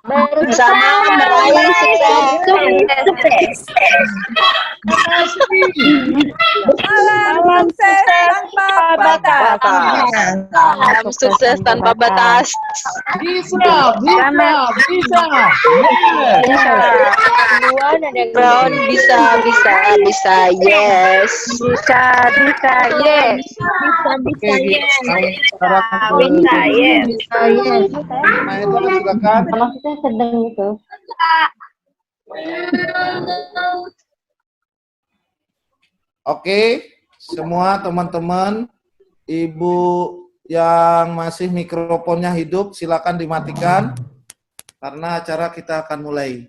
bersama meraih sukses. Salam sukses tanpa batas. Salam sukses tanpa batas. Bisa. Ron, bisa, yes. Bisa, yes. Maeda, silakan. Maksudnya sedang itu. Oke, semua teman-teman, ibu yang masih mikrofonnya hidup, silakan dimatikan karena acara kita akan mulai.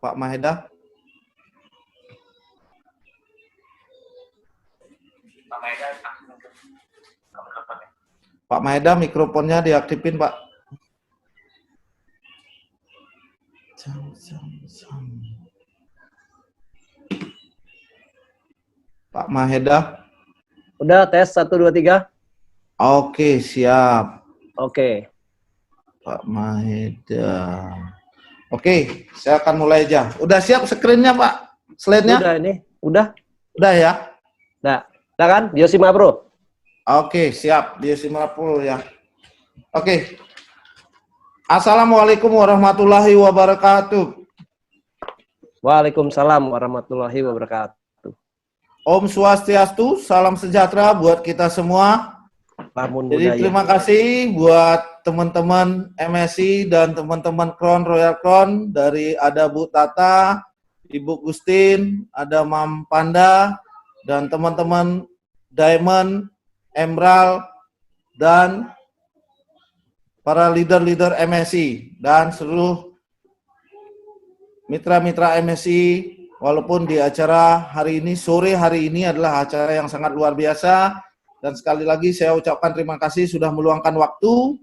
Pak Maheda. Pak Maheda, mikrofonnya diaktifin, Pak. Pak Maheda. Udah tes 1 2 3. Oke, siap. Oke. Pak Maheda. Oke, saya akan mulai aja. Udah siap screen-nya, Pak? Slide-nya? Udah ini. Udah ya? Udah kan? Biosima Bro. Oke, siap. Biosima Pro ya. Oke. Assalamualaikum warahmatullahi wabarakatuh. Waalaikumsalam warahmatullahi wabarakatuh. Om Swastiastu, salam sejahtera buat kita semua. Lamun Jadi budaya. terima kasih buat teman-teman MSI dan teman-teman Crown Royal Crown dari ada Bu Tata, Ibu Gustin, ada Mam Panda, dan teman-teman Diamond, Emerald, dan para leader-leader MSI dan seluruh mitra-mitra MSI. Walaupun di acara hari ini, sore hari ini adalah acara yang sangat luar biasa. Dan sekali lagi saya ucapkan terima kasih sudah meluangkan waktu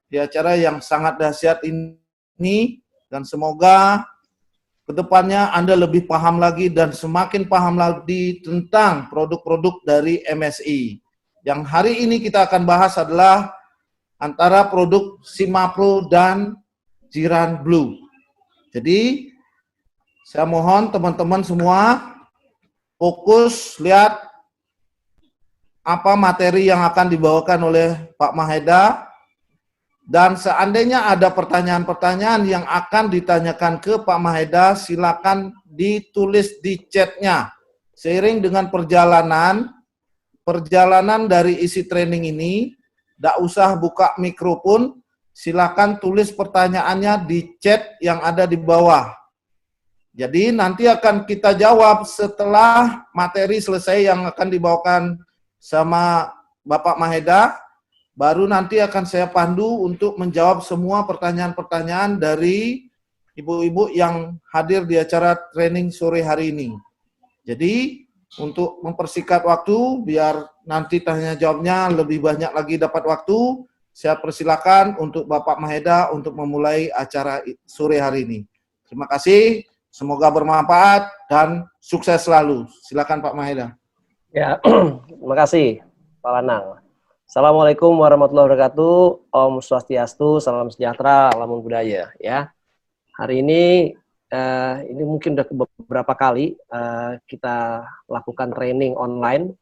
di acara yang sangat dahsyat ini. Dan semoga kedepannya Anda lebih paham lagi dan semakin paham lagi tentang produk-produk dari MSI. Yang hari ini kita akan bahas adalah antara produk Simapro dan Jiran Blue. Jadi, saya mohon teman-teman semua fokus lihat apa materi yang akan dibawakan oleh Pak Maheda, dan seandainya ada pertanyaan-pertanyaan yang akan ditanyakan ke Pak Maheda, silakan ditulis di chatnya. Seiring dengan perjalanan dari isi training ini, tidak usah buka mikrofon, silakan tulis pertanyaannya di chat yang ada di bawah. Jadi nanti akan kita jawab setelah materi selesai yang akan dibawakan sama Bapak Maheda, baru nanti akan saya pandu untuk menjawab semua pertanyaan-pertanyaan dari ibu-ibu yang hadir di acara training sore hari ini. Jadi untuk mempersingkat waktu, biar nanti tanya jawabnya lebih banyak lagi dapat waktu, saya persilakan untuk Bapak Maheda untuk memulai acara sore hari ini. Terima kasih, semoga bermanfaat dan sukses selalu. Silakan Pak Maheda. Ya, terima kasih Pak Lanang. Assalamualaikum warahmatullahi wabarakatuh. Om Swastiastu, salam sejahtera, lamun budaya. Ya, hari ini mungkin udah beberapa kali kita lakukan training online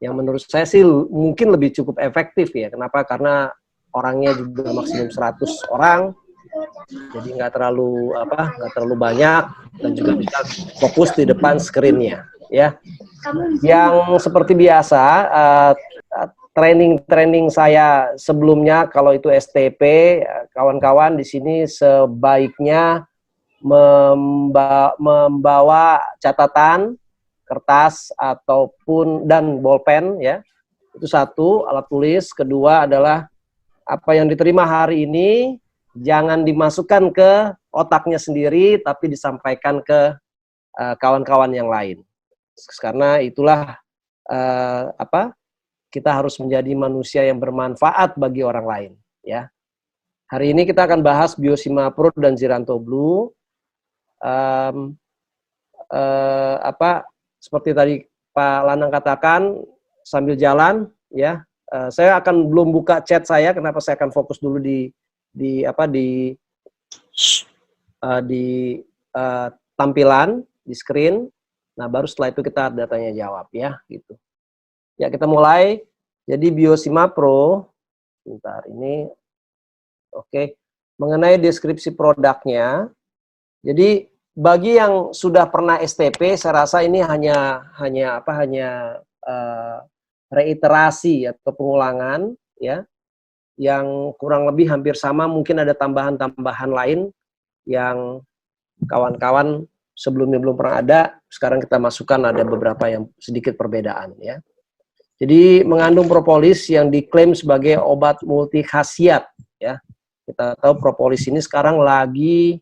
yang menurut saya sih mungkin lebih cukup efektif ya. Kenapa? Karena orangnya juga maksimum 100 orang, jadi nggak terlalu banyak dan juga bisa fokus di depan screen-nya. Ya, yang seperti biasa training saya sebelumnya kalau itu STP, kawan-kawan di sini sebaiknya membawa catatan, kertas ataupun dan bolpen ya. Itu satu, alat tulis. Kedua adalah apa yang diterima hari ini jangan dimasukkan ke otaknya sendiri tapi disampaikan ke kawan-kawan yang lain. Karena itulah kita harus menjadi manusia yang bermanfaat bagi orang lain ya. Hari ini kita akan bahas Biosima Pro dan Ziranto Blue. Seperti tadi Pak Lanang katakan, sambil jalan ya. Saya akan belum buka chat saya, kenapa saya akan fokus dulu di tampilan di screen. Nah, baru setelah itu kita ada tanya jawab ya, gitu. Ya, kita mulai. Jadi Biosima Pro, bentar ini, oke. Mengenai deskripsi produknya, jadi bagi yang sudah pernah STP, saya rasa ini hanya reiterasi atau pengulangan ya, yang kurang lebih hampir sama. Mungkin ada tambahan-tambahan lain yang kawan-kawan sebelumnya belum pernah ada, sekarang kita masukkan ada beberapa yang sedikit perbedaan ya. Jadi mengandung propolis yang diklaim sebagai obat multi khasiat ya. Kita tahu propolis ini sekarang lagi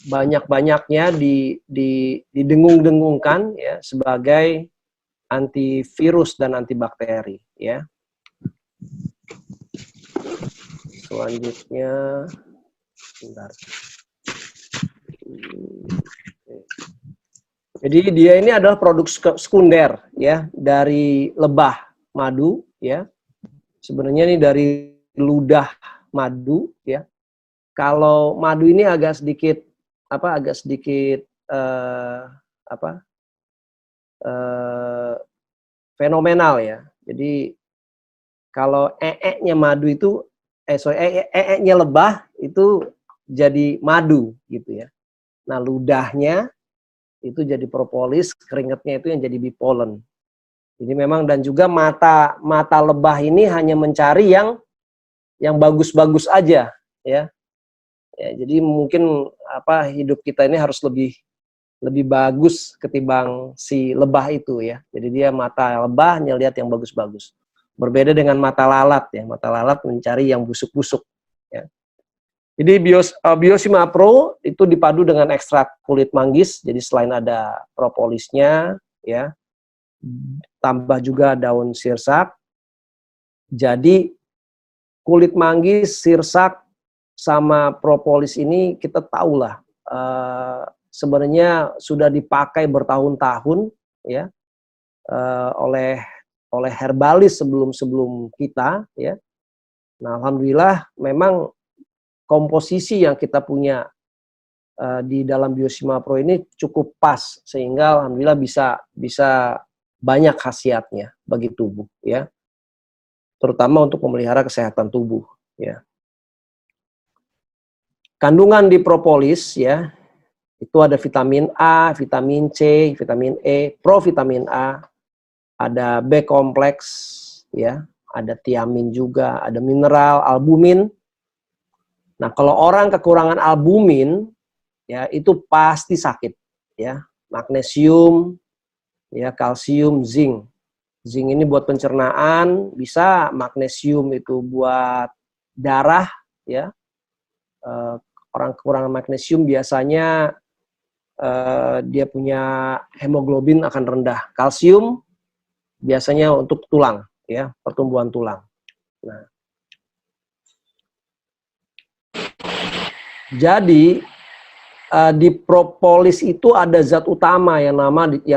banyak-banyaknya didengung-dengungkan ya sebagai antivirus dan antibakteri ya. Selanjutnya, bentar. Jadi dia ini adalah produk sekunder ya dari lebah madu ya. Sebenarnya ini dari ludah madu ya. Kalau madu ini agak sedikit fenomenal ya. Jadi kalau nya madu itu nya lebah itu jadi madu gitu ya. Nah, ludahnya itu jadi propolis, keringatnya itu yang jadi bipolen. Jadi memang, dan juga mata lebah ini hanya mencari yang bagus-bagus aja ya. Ya, jadi mungkin hidup kita ini harus lebih bagus ketimbang si lebah itu ya. Jadi dia mata lebahnya lihat yang bagus-bagus. Berbeda dengan mata lalat ya. Mata lalat mencari yang busuk-busuk ya. Jadi Biosima Pro itu dipadu dengan ekstrak kulit manggis. Jadi selain ada propolisnya ya, tambah juga daun sirsak. Jadi kulit manggis, sirsak sama propolis ini kita tahulah sebenarnya sudah dipakai bertahun-tahun ya oleh herbalis sebelum kita ya. Nah, alhamdulillah memang komposisi yang kita punya di dalam Biosima Pro ini cukup pas sehingga alhamdulillah bisa banyak khasiatnya bagi tubuh ya. Terutama untuk memelihara kesehatan tubuh ya. Kandungan di propolis ya, itu ada vitamin A, vitamin C, vitamin E, provitamin A, ada B kompleks ya, ada tiamin juga, ada mineral, albumin. Nah, kalau orang kekurangan albumin ya itu pasti sakit ya. Magnesium ya, kalsium, zinc. Zinc ini buat pencernaan, bisa. Magnesium itu buat darah ya. Orang kekurangan magnesium biasanya dia punya hemoglobin akan rendah. Kalsium biasanya untuk tulang ya, pertumbuhan tulang. Nah, jadi di propolis itu ada zat utama yang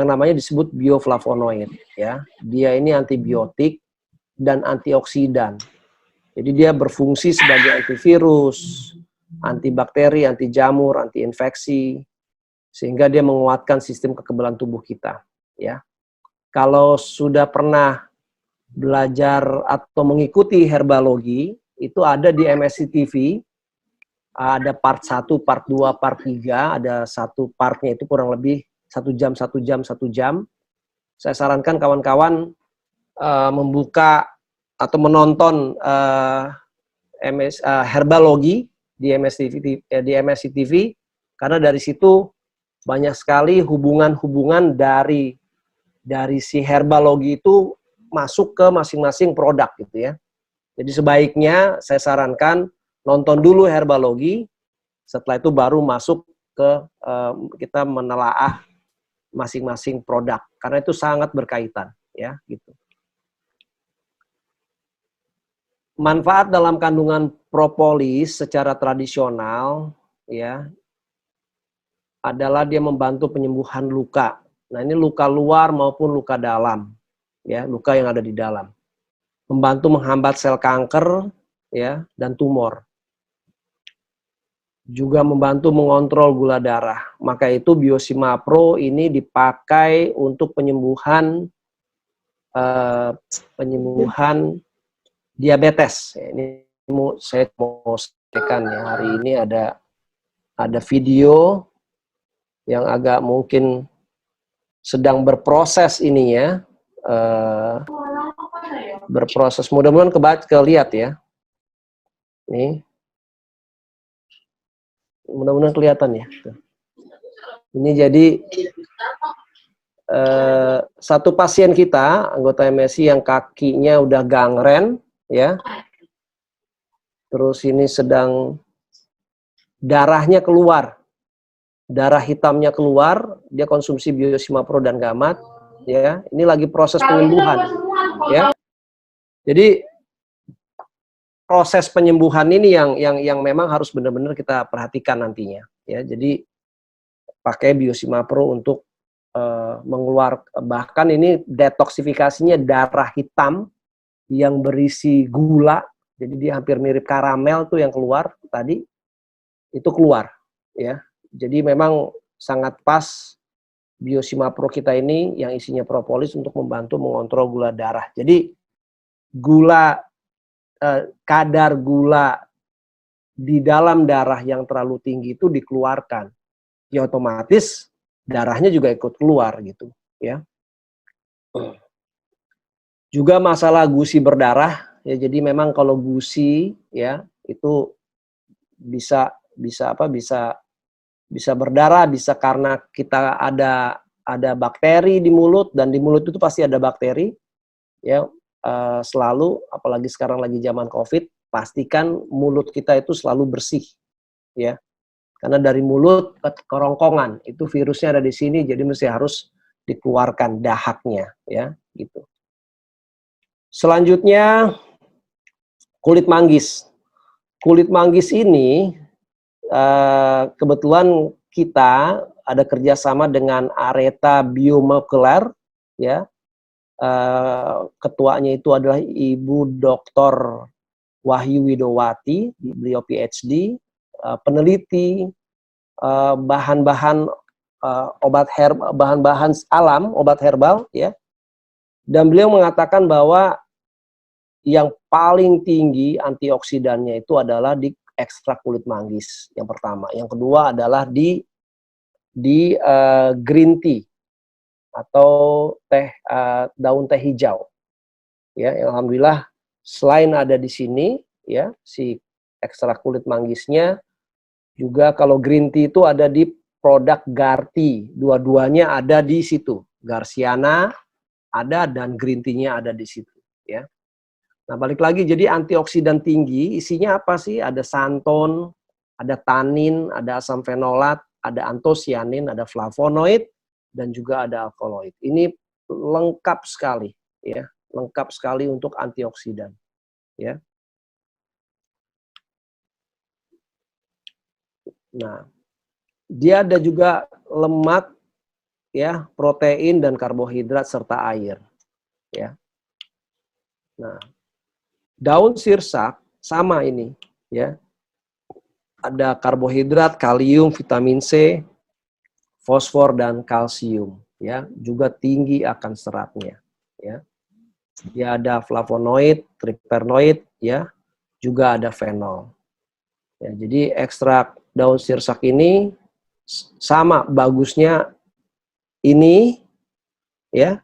namanya disebut bioflavonoid ya. Dia ini antibiotik dan antioksidan. Jadi dia berfungsi sebagai antivirus, antibakteri, anti jamur, anti infeksi, sehingga dia menguatkan sistem kekebalan tubuh kita ya. Kalau sudah pernah belajar atau mengikuti herbalogi, itu ada di MSC TV, ada part 1, part 2, part 3, ada satu partnya itu kurang lebih 1 jam. Saya sarankan kawan-kawan membuka atau menonton herbalogi di MSC TV, karena dari situ banyak sekali hubungan-hubungan dari si herbalogi itu masuk ke masing-masing produk gitu ya. Jadi sebaiknya saya sarankan nonton dulu herbalogi, setelah itu baru masuk ke kita menelaah masing-masing produk, karena itu sangat berkaitan ya gitu. manfaat dalam kandungan propolis secara tradisional ya adalah dia membantu penyembuhan luka. Nah, ini luka luar maupun luka dalam, ya, luka yang ada di dalam. Membantu menghambat sel kanker, ya, dan tumor. Juga membantu mengontrol gula darah. Maka itu Biosimapro ini dipakai untuk penyembuhan diabetes. Ini saya mau sampaikan ya, hari ini ada video yang agak mungkin sedang berproses ini ya, berproses. Mudah-mudahan kelihat ya. Nih, mudah-mudahan kelihatan ya. Ini jadi satu pasien kita, anggota MSI yang kakinya udah gangren ya. Terus ini sedang darahnya keluar. Darah hitamnya keluar, dia konsumsi Biosimapro dan Gamat, ya. Ini lagi proses penyembuhan, ya. Jadi proses penyembuhan ini yang memang harus benar-benar kita perhatikan nantinya, ya. Jadi pakai Biosimapro untuk bahkan ini detoksifikasinya darah hitam yang berisi gula, jadi dia hampir mirip karamel tuh yang keluar tadi, itu keluar, ya. Jadi memang sangat pas Biosimapro kita ini yang isinya propolis untuk membantu mengontrol gula darah. Jadi kadar gula di dalam darah yang terlalu tinggi itu dikeluarkan. Ya otomatis darahnya juga ikut keluar gitu, ya. Juga masalah gusi berdarah, ya. Jadi memang kalau gusi ya itu bisa berdarah, bisa karena kita ada bakteri di mulut, dan di mulut itu pasti ada bakteri, ya. Selalu, apalagi sekarang lagi zaman COVID, pastikan mulut kita itu selalu bersih, ya. Karena dari mulut ke kerongkongan itu virusnya ada di sini, jadi mesti harus dikeluarkan dahaknya, ya, gitu. Selanjutnya kulit manggis. Kulit manggis ini kebetulan kita ada kerjasama dengan Areta Biomolekuler, ya. Ketuanya itu adalah Ibu Dr. Wahyu Widowati, beliau PhD, peneliti bahan-bahan bahan-bahan alam, obat herbal, ya. Dan beliau mengatakan bahwa yang paling tinggi antioksidannya itu adalah di ekstrak kulit manggis, yang pertama. Yang kedua adalah di green tea atau daun teh hijau. Ya, alhamdulillah selain ada di sini ya si ekstrak kulit manggisnya, juga kalau green tea itu ada di produk Garti. Dua-duanya ada di situ. Garciana ada dan green tea-nya ada di situ, ya. Nah, balik lagi, jadi antioksidan tinggi, isinya apa sih? Ada santon, ada tanin, ada asam fenolat, ada antosianin, ada flavonoid, dan juga ada alkaloid. Ini lengkap sekali, ya, lengkap sekali untuk antioksidan, ya. Nah, dia ada juga lemak, ya, protein dan karbohidrat serta air, ya. Nah, daun sirsak sama ini, ya. Ada karbohidrat, kalium, vitamin C, fosfor dan kalsium, ya. Juga tinggi akan seratnya, ya. Dia ada flavonoid, triterpenoid, ya. Juga ada fenol. Ya, jadi ekstrak daun sirsak ini sama bagusnya ini, ya.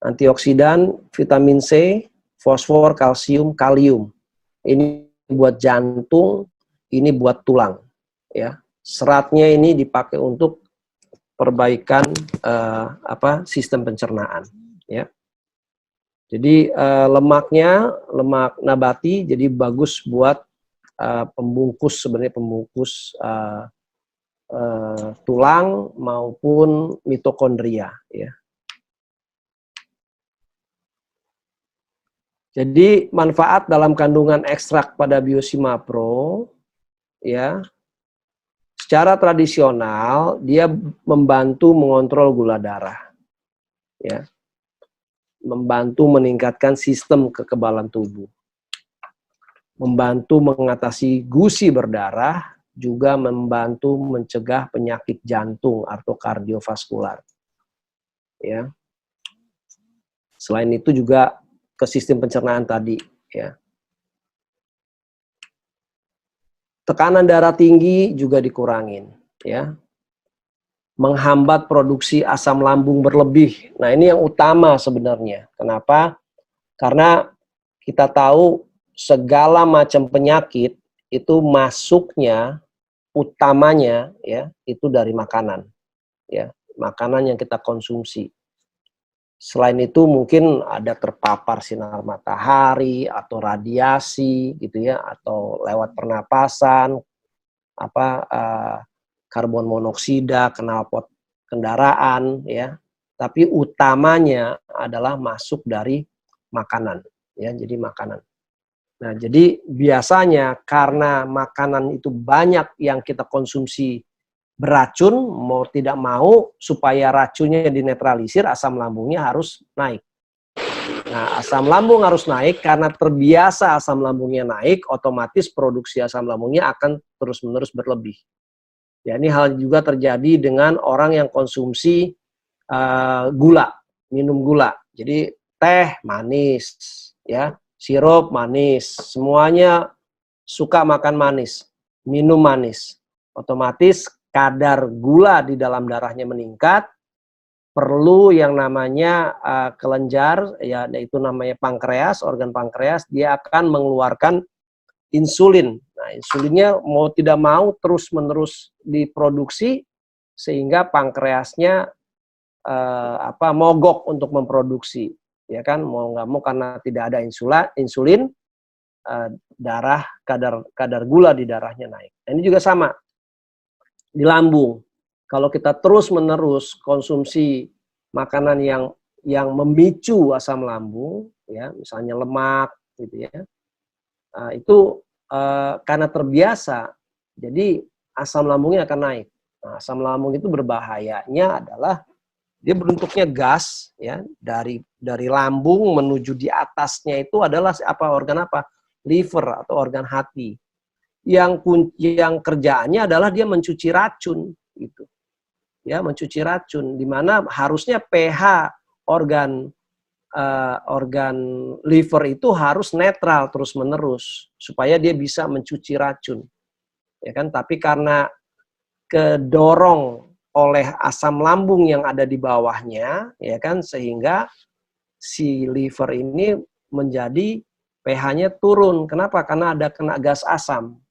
Antioksidan, vitamin C, fosfor, kalsium, kalium. Ini buat jantung, ini buat tulang, ya. Seratnya ini dipakai untuk perbaikan sistem pencernaan, ya. Jadi lemaknya lemak nabati, jadi bagus buat pembungkus, sebenarnya pembungkus tulang maupun mitokondria, ya. Jadi manfaat dalam kandungan ekstrak pada Biosima Pro, ya, secara tradisional dia membantu mengontrol gula darah, ya, membantu meningkatkan sistem kekebalan tubuh, membantu mengatasi gusi berdarah, juga membantu mencegah penyakit jantung atau kardiovaskular, ya. Selain itu juga ke sistem pencernaan tadi, ya. Tekanan darah tinggi juga dikurangin, ya. Menghambat produksi asam lambung berlebih. Nah, ini yang utama sebenarnya. Kenapa? Karena kita tahu segala macam penyakit itu masuknya utamanya, ya, itu dari makanan, ya, makanan yang kita konsumsi. Selain itu mungkin ada terpapar sinar matahari atau radiasi gitu ya, atau lewat pernapasan, karbon monoksida, knalpot kendaraan, ya. Tapi utamanya adalah masuk dari makanan, ya. Jadi makanan. Nah, jadi biasanya karena makanan itu banyak yang kita konsumsi beracun, mau tidak mau supaya racunnya dinetralisir, asam lambungnya harus naik. Nah, asam lambung harus naik karena terbiasa asam lambungnya naik, otomatis produksi asam lambungnya akan terus-menerus berlebih. Ya, ini hal juga terjadi dengan orang yang konsumsi gula, minum gula. Jadi teh manis, ya, sirup manis, semuanya suka makan manis, minum manis. Otomatis kadar gula di dalam darahnya meningkat, perlu yang namanya kelenjar, ya, itu namanya pankreas, organ pankreas, dia akan mengeluarkan insulin. Nah, insulinnya mau tidak mau terus-menerus diproduksi sehingga pankreasnya mogok untuk memproduksi, ya kan, mau nggak mau karena tidak ada insulin, kadar gula di darahnya naik. Nah, ini juga sama di lambung. Kalau kita terus-menerus konsumsi makanan yang memicu asam lambung, ya, misalnya lemak, gitu ya, itu karena terbiasa, jadi asam lambungnya akan naik. Nah, asam lambung itu berbahayanya adalah dia bentuknya gas, ya, dari lambung menuju di atasnya itu adalah organ apa? Liver atau organ hati. Yang kerjaannya adalah dia mencuci racun, gitu. Ya, mencuci racun, di mana harusnya pH organ liver itu harus netral terus-menerus supaya dia bisa mencuci racun, ya kan. Tapi karena kedorong oleh asam lambung yang ada di bawahnya, ya kan, sehingga si liver ini menjadi pH-nya turun. Kenapa? Karena ada kena gas asam,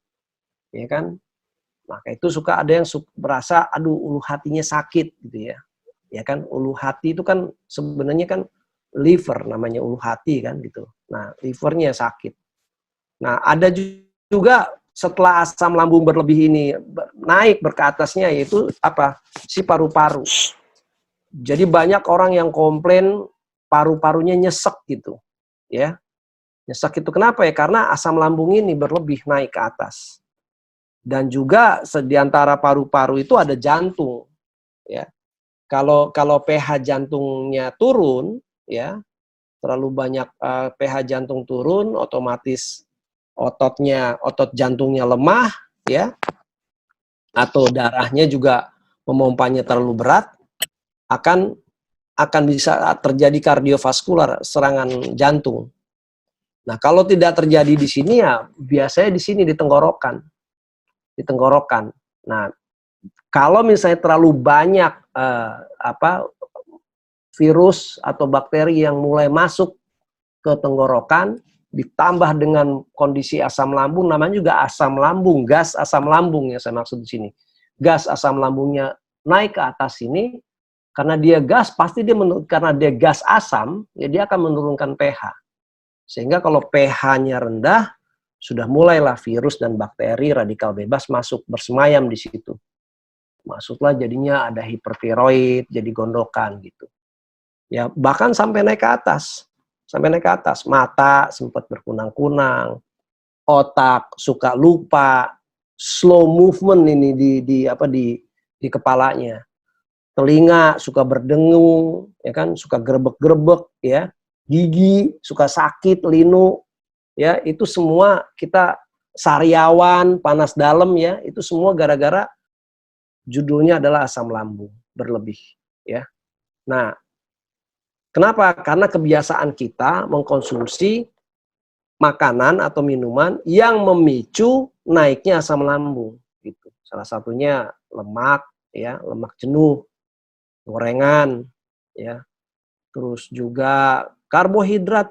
ya kan. Maka itu suka ada yang berasa, aduh, ulu hatinya sakit, gitu ya. Ya kan, ulu hati itu kan sebenarnya kan liver, namanya ulu hati kan, gitu. Nah, livernya sakit. Nah, ada juga setelah asam lambung berlebih ini naik ke atasnya, yaitu si paru-paru. Jadi banyak orang yang komplain paru-parunya nyesek gitu, ya. Nyesek itu kenapa ya? Karena asam lambung ini berlebih naik ke atas. Dan juga di antara paru-paru itu ada jantung, ya. Kalau pH jantungnya turun, ya, terlalu banyak pH jantung turun, otomatis otot jantungnya lemah, ya, atau darahnya juga memompanya terlalu berat, akan bisa terjadi kardiovaskular, serangan jantung. Nah, kalau tidak terjadi di sini, ya biasanya di sini di tenggorokan. Nah, kalau misalnya terlalu banyak virus atau bakteri yang mulai masuk ke tenggorokan, ditambah dengan kondisi asam lambung, namanya juga asam lambung, gas asam lambung yang saya maksud di sini. Gas asam lambungnya naik ke atas sini, karena dia gas, pasti karena dia gas asam, ya dia akan menurunkan pH. Sehingga kalau pH-nya rendah, sudah mulailah virus dan bakteri radikal bebas masuk, bersemayam di situ. Masuklah jadinya ada hipertiroid, jadi gondokan gitu. Ya, bahkan sampai naik ke atas. sampai naik ke atas. Mata sempat berkunang-kunang, otak suka lupa, slow movement ini di kepalanya. Telinga suka berdengung, ya kan, suka grebek-grebek, ya. Gigi suka sakit, linu, ya. Itu semua kita sariawan, panas dalam, ya. Itu semua gara-gara judulnya adalah asam lambung berlebih, ya. Nah, kenapa? Karena kebiasaan kita mengkonsumsi makanan atau minuman yang memicu naiknya asam lambung, gitu. Salah satunya lemak, ya, lemak jenuh, gorengan, ya, terus juga karbohidrat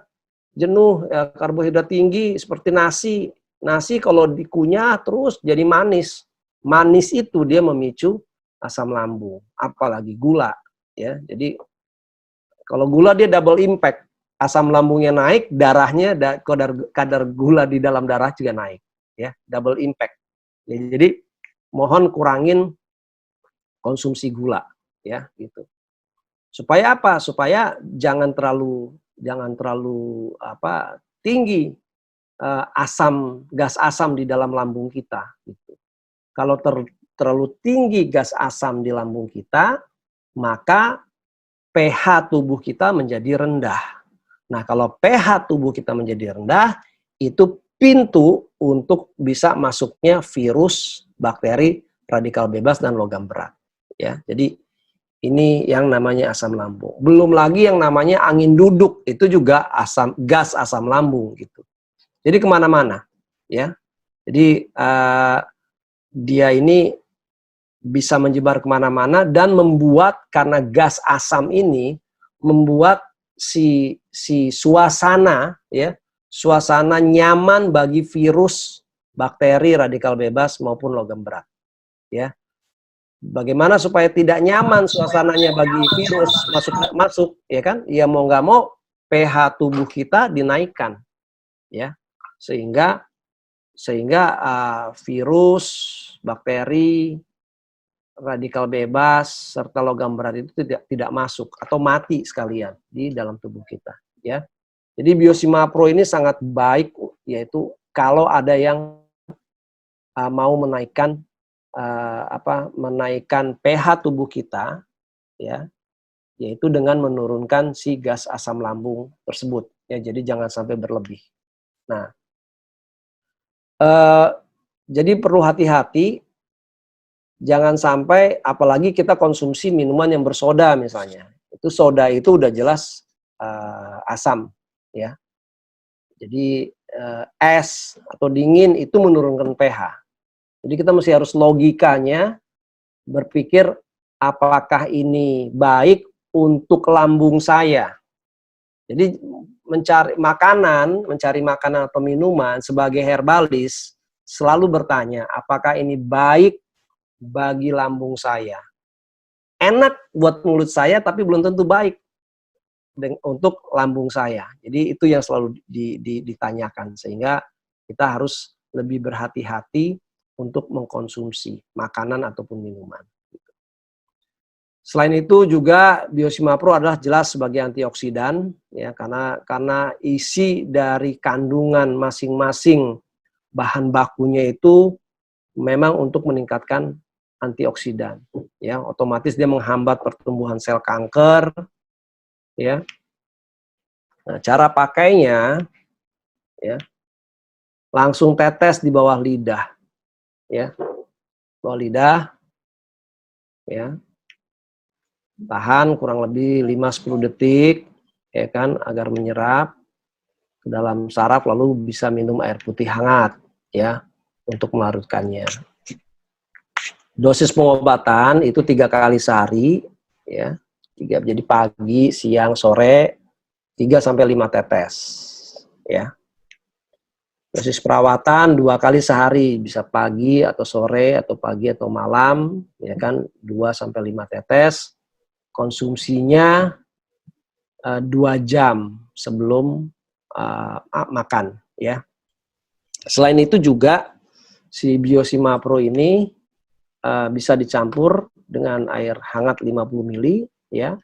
jenuh, ya, karbohidrat tinggi seperti nasi. Nasi kalau dikunyah terus jadi manis. Manis itu dia memicu asam lambung, apalagi gula, ya. Jadi kalau gula dia double impact, asam lambungnya naik, darahnya kadar gula di dalam darah juga naik, ya, double impact. Jadi mohon kurangin konsumsi gula, ya, gitu. Supaya apa? Supaya jangan terlalu tinggi gas asam di dalam lambung kita, gitu. Kalau terlalu tinggi gas asam di lambung kita, maka pH tubuh kita menjadi rendah. Nah, kalau pH tubuh kita menjadi rendah, itu pintu untuk bisa masuknya virus, bakteri, radikal bebas, dan logam berat, ya. Jadi ini yang namanya asam lambung. Belum lagi yang namanya angin duduk, itu juga gas asam lambung, gitu. Jadi kemana-mana, ya. Jadi dia ini bisa menyebar kemana-mana dan membuat, karena gas asam ini membuat si suasana, ya, suasana nyaman bagi virus, bakteri, radikal bebas maupun logam berat, ya. Bagaimana supaya tidak nyaman suasananya bagi virus masuk, ya kan? Ya mau nggak mau pH tubuh kita dinaikkan, ya, sehingga virus, bakteri, radikal bebas serta logam berat itu tidak masuk atau mati sekalian di dalam tubuh kita, ya. Jadi Biosima Pro ini sangat baik, yaitu kalau ada yang mau menaikkan pH tubuh kita, ya, yaitu dengan menurunkan si gas asam lambung tersebut, ya. Jadi jangan sampai berlebih. Nah, jadi perlu hati-hati, jangan sampai, apalagi kita konsumsi minuman yang bersoda misalnya. Itu soda itu udah jelas asam, ya. Jadi es atau dingin itu menurunkan pH. Jadi kita mesti harus logikanya berpikir, apakah ini baik untuk lambung saya. Jadi mencari makanan atau minuman sebagai herbalis selalu bertanya, apakah ini baik bagi lambung saya. Enak buat mulut saya, tapi belum tentu baik untuk lambung saya. Jadi itu yang selalu ditanyakan, sehingga kita harus lebih berhati-hati untuk mengkonsumsi makanan ataupun minuman. Selain itu juga Biosima Pro adalah jelas sebagai antioksidan, ya, karena isi dari kandungan masing-masing bahan bakunya itu memang untuk meningkatkan antioksidan, ya. Otomatis dia menghambat pertumbuhan sel kanker, ya. Nah, cara pakainya, ya, langsung tetes di bawah lidah, ya, bawah lidah, ya, tahan kurang lebih 5-10 detik, ya kan, agar menyerap ke dalam saraf, lalu bisa minum air putih hangat, ya, untuk melarutkannya. Dosis pengobatan itu 3 kali sehari, ya, 3, jadi pagi, siang, sore, 3-5 tetes, ya. Dosis perawatan 2 kali sehari, bisa pagi atau sore atau pagi atau malam, ya kan, 2-5 tetes. Konsumsinya 2 jam sebelum makan, ya. Selain itu juga si Biosima Pro ini bisa dicampur dengan air hangat 50 ml, ya.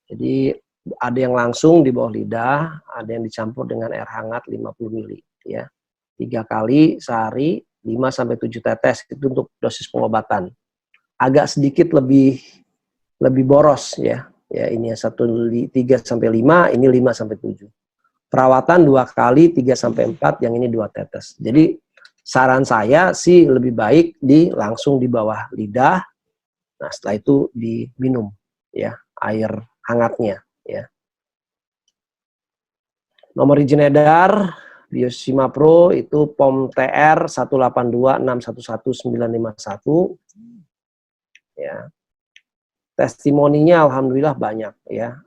Jadi ada yang langsung di bawah lidah, ada yang dicampur dengan air hangat 50 ml ya. 3 kali sehari 5 sampai 7 tetes itu untuk dosis pengobatan. Agak sedikit lebih boros ya. Ya ini 3 sampai 5, ini 5 sampai 7. Perawatan 2 kali 3 sampai 4, yang ini 2 tetes. Jadi saran saya sih lebih baik langsung di bawah lidah. Nah, setelah itu diminum ya, air hangatnya ya. Nomor izin edar Biosima Pro itu POM TR 182611951 ya. Testimoninya alhamdulillah banyak ya.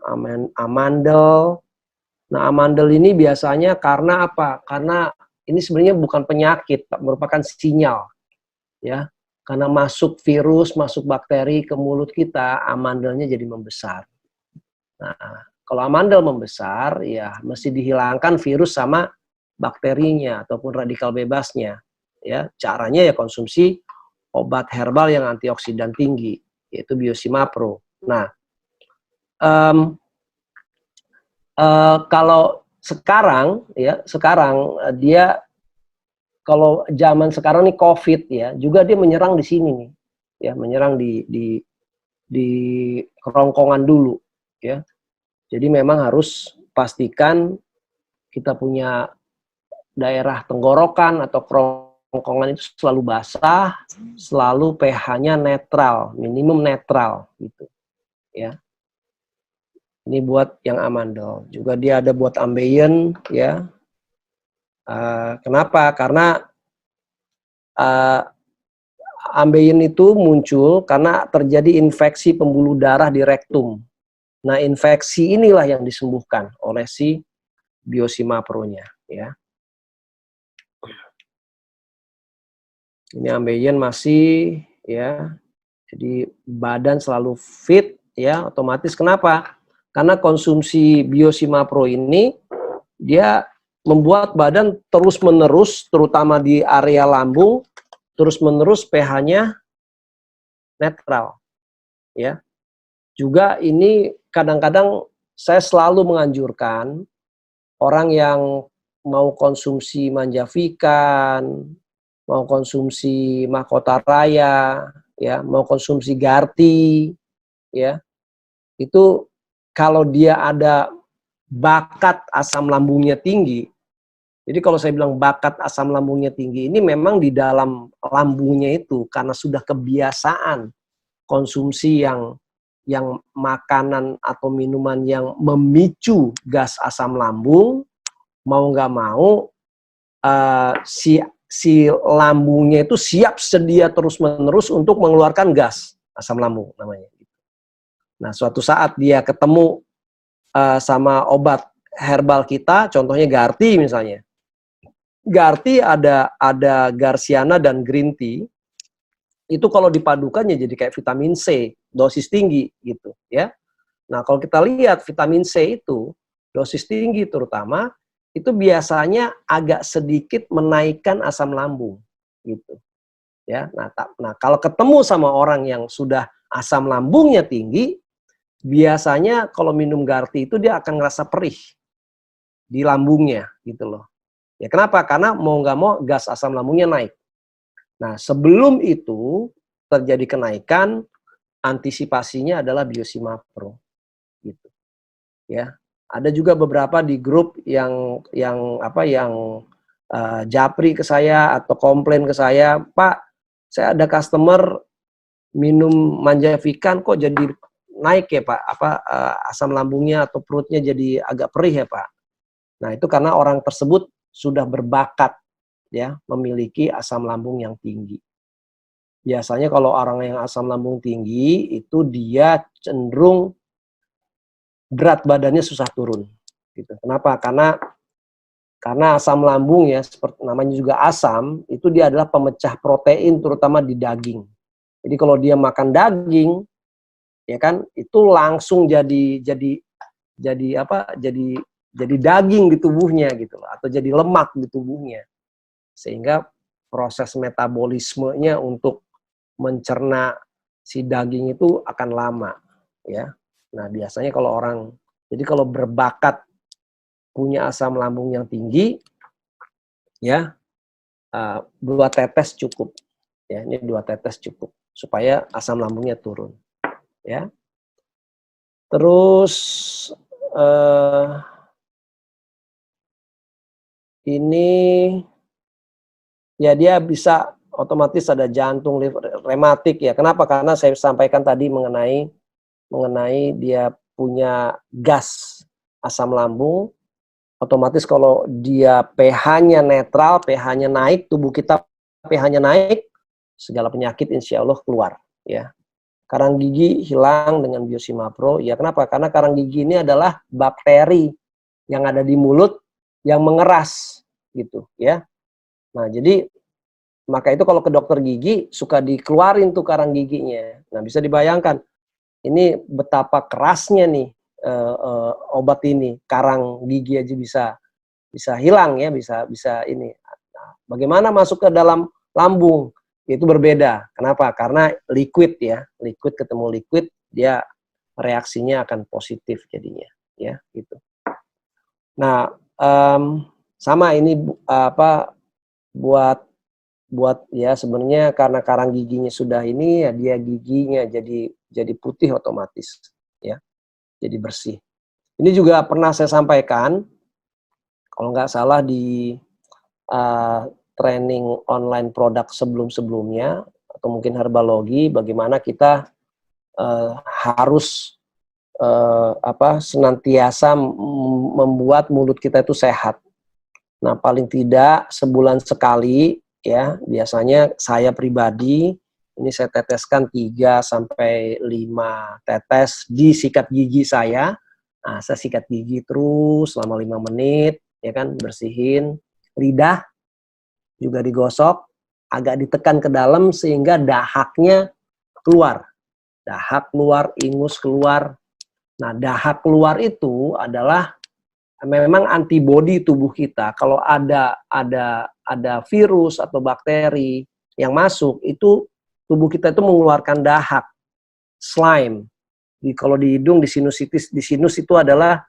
Amandel. Nah, amandel ini biasanya karena apa? Karena ini sebenarnya bukan penyakit, merupakan sinyal ya. Karena masuk virus, masuk bakteri ke mulut kita, amandelnya jadi membesar. Nah, kalau amandel membesar, ya mesti dihilangkan virus sama bakterinya ataupun radikal bebasnya. Ya, caranya ya konsumsi obat herbal yang antioksidan tinggi, yaitu Biosima Pro. Nah, kalau sekarang dia, kalau zaman sekarang nih COVID ya, juga dia menyerang di sini nih, ya menyerang di kerongkongan dulu, ya. Jadi memang harus pastikan kita punya daerah tenggorokan atau kerongkongan itu selalu basah, selalu pH-nya netral, minimum netral gitu, ya. Ini buat yang amandel. Juga dia ada buat ambeien, ya. Kenapa? Karena ambeien itu muncul karena terjadi infeksi pembuluh darah di rektum. Nah, infeksi inilah yang disembuhkan oleh si Biosima Pro-nya, ya. Ini ambeien masih, ya. Jadi badan selalu fit, ya, otomatis. Kenapa? Karena konsumsi Biosima Pro ini dia membuat badan terus-menerus, terutama di area lambung, terus-menerus pH-nya netral, ya. Juga ini kadang-kadang saya selalu menganjurkan orang yang mau konsumsi manjavikan, mau konsumsi mahkota raya, ya, mau konsumsi Garti, ya, itu kalau dia ada bakat asam lambungnya tinggi. Jadi kalau saya bilang bakat asam lambungnya tinggi, ini memang di dalam lambungnya itu karena sudah kebiasaan konsumsi yang makanan atau minuman yang memicu gas asam lambung, mau nggak mau si lambungnya itu siap sedia terus-menerus untuk mengeluarkan gas asam lambung namanya. Nah, suatu saat dia ketemu sama obat herbal kita, contohnya Garti misalnya. Garti ada Garcinia dan green tea. Itu kalau dipadukan ya jadi kayak vitamin C, dosis tinggi gitu, ya. Nah, kalau kita lihat vitamin C itu dosis tinggi terutama itu biasanya agak sedikit menaikkan asam lambung gitu. Ya. Nah, kalau ketemu sama orang yang sudah asam lambungnya tinggi, biasanya kalau minum Garti itu dia akan ngerasa perih di lambungnya gitu loh. Ya kenapa? Karena mau nggak mau gas asam lambungnya naik. Nah, sebelum itu terjadi kenaikan, antisipasinya adalah Biosima Pro gitu. Ya. Ada juga beberapa di grup yang japri ke saya atau komplain ke saya, "Pak, saya ada customer minum manjavikan kok jadi naik ya Pak, asam lambungnya atau perutnya jadi agak perih ya Pak." Nah, itu karena orang tersebut sudah berbakat ya memiliki asam lambung yang tinggi. Biasanya kalau orang yang asam lambung tinggi itu dia cenderung berat badannya susah turun gitu. Kenapa? Karena asam lambung ya, seperti namanya juga asam, itu dia adalah pemecah protein terutama di daging. Jadi kalau dia makan daging ya kan itu langsung jadi daging di tubuhnya gitu loh, atau jadi lemak di tubuhnya, sehingga proses metabolismenya untuk mencerna si daging itu akan lama ya. Nah, biasanya kalau orang Jadi kalau berbakat punya asam lambung yang tinggi, ya 2 tetes cukup. Ya, ini 2 tetes cukup supaya asam lambungnya turun. Ya. Terus ini ya dia bisa otomatis ada jantung, rematik ya. Kenapa? Karena saya sampaikan tadi mengenai dia punya gas asam lambung. Otomatis kalau dia pH-nya netral, pH-nya naik, tubuh kita pH-nya naik, segala penyakit insya Allah keluar. Ya, karang gigi hilang dengan Biosimapro. Ya kenapa? Karena karang gigi ini adalah bakteri yang ada di mulut yang mengeras, gitu ya. Nah jadi maka itu kalau ke dokter gigi suka dikeluarin tuh karang giginya. Nah bisa dibayangkan ini betapa kerasnya nih obat ini, karang gigi aja bisa hilang ya, bisa ini. Nah, bagaimana masuk ke dalam lambung? Itu berbeda. Kenapa? Karena liquid ya, liquid ketemu liquid, dia reaksinya akan positif jadinya, ya gitu. Nah, sama ini buat ya sebenarnya karena karang giginya sudah ini ya dia giginya jadi putih otomatis ya. Jadi bersih. Ini juga pernah saya sampaikan, kalau nggak salah di training online produk sebelum-sebelumnya, atau mungkin herbalogi, bagaimana kita harus senantiasa membuat mulut kita itu sehat. Nah, paling tidak sebulan sekali, ya biasanya saya pribadi, ini saya teteskan 3 sampai 5 tetes di sikat gigi saya. Nah, saya sikat gigi terus selama 5 menit, ya kan, bersihin. Lidah juga digosok, agak ditekan ke dalam sehingga dahaknya keluar. Dahak keluar, ingus keluar. Nah, dahak keluar itu adalah memang antibodi tubuh kita. Kalau ada virus atau bakteri yang masuk, itu tubuh kita itu mengeluarkan dahak, slime. Kalau di hidung, di sinusitis, di sinus itu adalah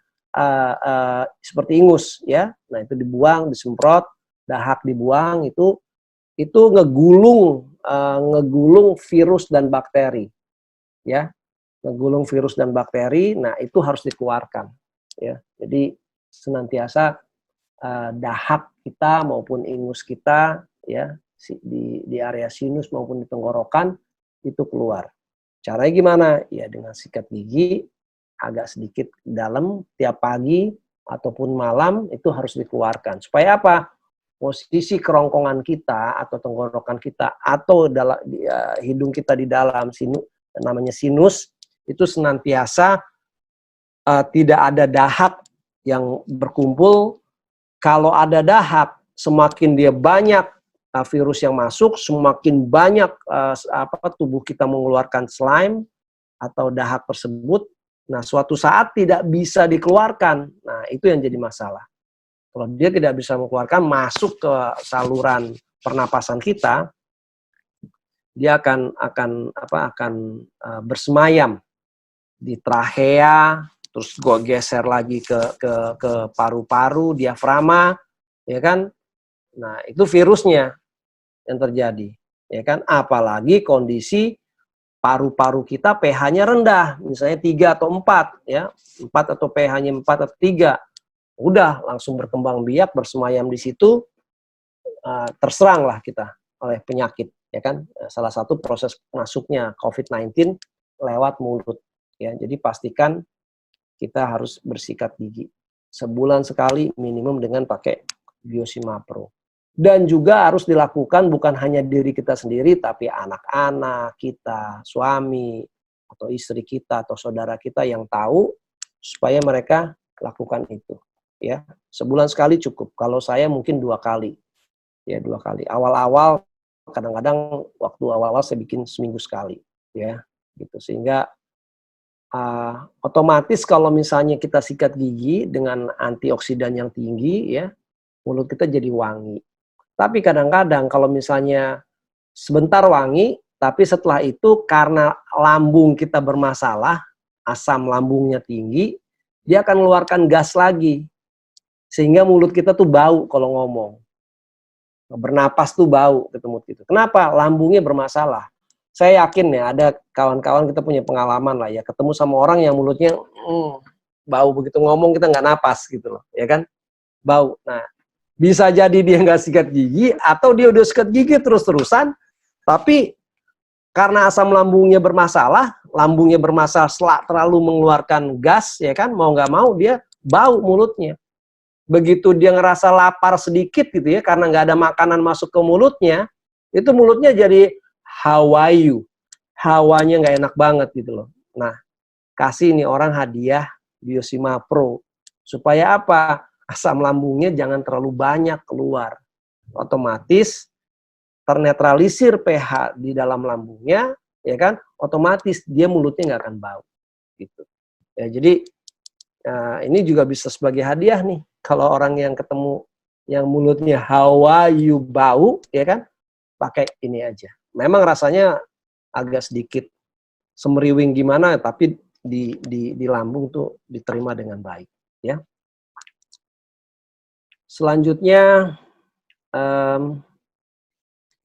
seperti ingus, ya. Nah itu dibuang, disemprot, dahak dibuang, itu ngegulung virus dan bakteri, ya, ngegulung virus dan bakteri. Nah itu harus dikeluarkan, ya. Jadi senantiasa dahak kita maupun ingus kita, ya, di area sinus maupun di tenggorokan itu keluar. Caranya gimana? Ya dengan sikat gigi agak sedikit dalam tiap pagi ataupun malam itu harus dikeluarkan. Supaya apa? Posisi kerongkongan kita atau tenggorokan kita atau hidung kita di dalam namanya sinus itu senantiasa tidak ada dahak yang berkumpul. Kalau ada dahak, semakin dia banyak virus yang masuk, semakin banyak tubuh kita mengeluarkan slime atau dahak tersebut. Nah, suatu saat tidak bisa dikeluarkan. Nah, itu yang jadi masalah. Kalau dia tidak bisa mengeluarkan, masuk ke saluran pernapasan kita, dia akan bersemayam di trachea, terus gue geser lagi ke paru-paru, diafragma, ya kan? Nah, itu virusnya yang terjadi, ya kan? Apalagi kondisi paru-paru kita pH-nya rendah, misalnya 3 atau 4, ya, 4 atau pH-nya 4 atau 3, udah langsung berkembang biak, bersemayam di situ, terseranglah kita oleh penyakit, ya kan? Salah satu proses masuknya COVID-19 lewat mulut, ya. Jadi pastikan kita harus bersikat gigi sebulan sekali minimum dengan pakai Biosimapro. Dan juga harus dilakukan bukan hanya diri kita sendiri, tapi anak-anak kita, suami, atau istri kita, atau saudara kita yang tahu, supaya mereka lakukan itu. Ya, sebulan sekali cukup. Kalau saya mungkin 2 kali. Ya, 2 kali. Awal-awal, kadang-kadang waktu awal-awal saya bikin seminggu sekali. Ya, gitu. Sehingga otomatis kalau misalnya kita sikat gigi dengan antioksidan yang tinggi, ya, mulut kita jadi wangi. Tapi kadang-kadang kalau misalnya sebentar wangi, tapi setelah itu karena lambung kita bermasalah, asam lambungnya tinggi, dia akan mengeluarkan gas lagi. Sehingga mulut kita tuh bau kalau ngomong. Bernapas tuh bau ketemu gitu. Kenapa? Lambungnya bermasalah. Saya yakin ya, ada kawan-kawan kita punya pengalaman lah ya, ketemu sama orang yang mulutnya bau, begitu ngomong kita nggak napas gitu loh, ya kan? Bau. Nah, bisa jadi dia nggak sikat gigi, atau dia udah sikat gigi terus-terusan, tapi karena asam lambungnya bermasalah setelah terlalu mengeluarkan gas, ya kan, mau nggak mau dia bau mulutnya. Begitu dia ngerasa lapar sedikit gitu ya, karena nggak ada makanan masuk ke mulutnya, itu mulutnya jadi hawayu, hawanya nggak enak banget gitu loh. Nah, kasih nih orang hadiah Biosima Pro, supaya apa? Asam lambungnya jangan terlalu banyak keluar, otomatis ternetralisir pH di dalam lambungnya, ya kan? Otomatis dia mulutnya nggak akan bau, gitu. Ya, jadi ini juga bisa sebagai hadiah nih, kalau orang yang ketemu yang mulutnya hawayu bau, ya kan? Pakai ini aja. Memang rasanya agak sedikit semeriwing gimana, tapi di lambung tuh diterima dengan baik, ya. Selanjutnya,